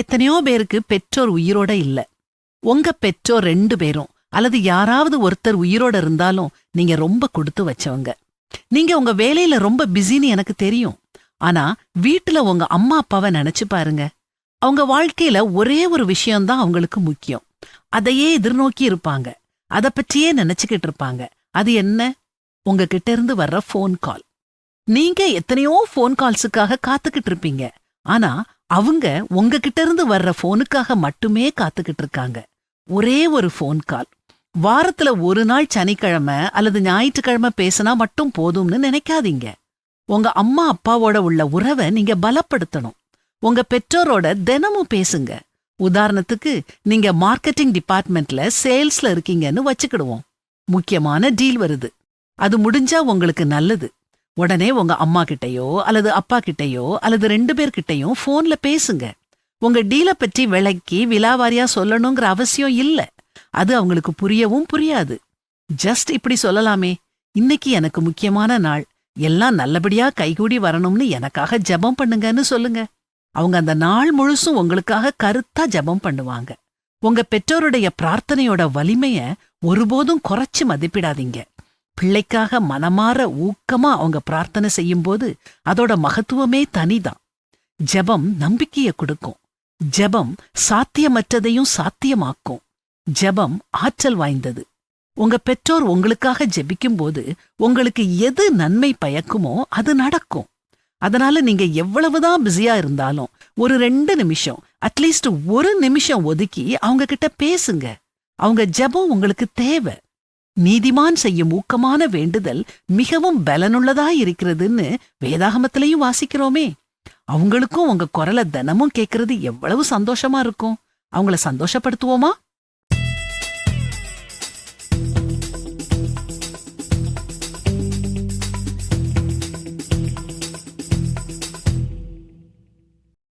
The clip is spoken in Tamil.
எத்தனையோ பேருக்கு பெற்றோர் உயிரோட இல்ல. உங்க பெற்றோர் 2 பேரும் அல்லது யாராவது ஒருத்தர் உயிரோட இருந்தாலும் நீங்க ரொம்ப கொடுத்து வச்சவங்க. நீங்க உங்க வேலையில ரொம்ப பிஸின்னு எனக்கு தெரியும். ஆனா வீட்டுல உங்க அம்மா அப்பாவை நினைச்சு பாருங்க. அவங்க வாழ்க்கையில ஒரே ஒரு விஷயம்தான் அவங்களுக்கு முக்கியம். அதையே எதிர்நோக்கி இருப்பாங்க. அத பற்றியே நினைச்சுக்கிட்டு இருப்பாங்க. அது என்ன? உங்ககிட்ட இருந்து வர்ற ஃபோன் கால். நீங்க எத்தனையோ ஃபோன் கால்ஸுக்காக காத்துக்கிட்டு இருப்பீங்க. ஆனா அவங்க உங்ககிட்ட இருந்து வர்ற ஃபோனுக்காக மட்டுமே காத்துக்கிட்டு இருக்காங்க. ஒரே ஒரு ஃபோன் கால். வாரத்துல ஒரு நாள் சனிக்கிழமை அல்லது ஞாயிற்றுக்கிழமை பேசினா மட்டும் போதும்னு நினைக்காதீங்க. உங்க அம்மா அப்பாவோட உள்ள உறவை நீங்க பலப்படுத்தணும். உங்க பெற்றோரோட தினமும் பேசுங்க. உதாரணத்துக்கு, நீங்க மார்க்கெட்டிங் டிபார்ட்மெண்ட்ல சேல்ஸ்ல இருக்கீங்கன்னு வச்சுக்கிடுவோம். முக்கியமான டீல் வருது. அது முடிஞ்சா உங்களுக்கு நல்லது. உடனே உங்க அம்மா கிட்டயோ அல்லது அப்பா கிட்டயோ அல்லது 2 பேர்கிட்டயும் போன்ல பேசுங்க. உங்க டீலை பற்றி விளக்கி விலாவாரியா சொல்லணுங்கிற அவசியம் இல்ல. அது அவங்களுக்கு புரியவும் புரியாது. ஜஸ்ட் இப்படி சொல்லலாமே, இன்னைக்கு எனக்கு முக்கியமான நாள், எல்லாம் நல்லபடியா கைகூடி வரணும்னு எனக்காக ஜெபம் பண்ணுங்கன்னு சொல்லுங்க. அவங்க அந்த நாள் முழுசும் உங்களுக்காக கருத்தா ஜெபம் பண்ணுவாங்க. உங்க பெற்றோருடைய பிரார்த்தனையோட வலிமைய ஒருபோதும் குறைச்சு மதிப்பிடாதீங்க. பிள்ளைக்காக மனமாற ஊக்கமா அவங்க பிரார்த்தனை செய்யும்போது அதோட மகத்துவமே தனிதான். ஜெபம் நம்பிக்கைய கொடுக்கும். ஜெபம் சாத்தியமற்றதையும் சாத்தியமாக்கும். ஜெபம் ஆற்றல் வாய்ந்தது. உங்க பெற்றோர் உங்களுக்காக ஜெபிக்கும்போது உங்களுக்கு எது நன்மை பயக்குமோ அது நடக்கும். அதனால நீங்க எவ்வளவுதான் பிஸியா இருந்தாலும் ஒரு 2 நிமிஷம், அட்லீஸ்ட் 1 நிமிஷம் ஒதுக்கி அவங்க கிட்ட பேசுங்க. அவங்க ஜெபம் உங்களுக்கு தேவை. நீதிமான் செய்யும் ஊக்கமான வேண்டுதல் மிகவும் பலனுள்ளதா இருக்கிறதுன்னு வேதாகமத்திலையும் வாசிக்கிறோமே. அவங்களுக்கும் உங்க குரலை தினமும் கேட்கறது எவ்வளவு சந்தோஷமா இருக்கும். அவங்கள சந்தோஷப்படுத்துவோமா?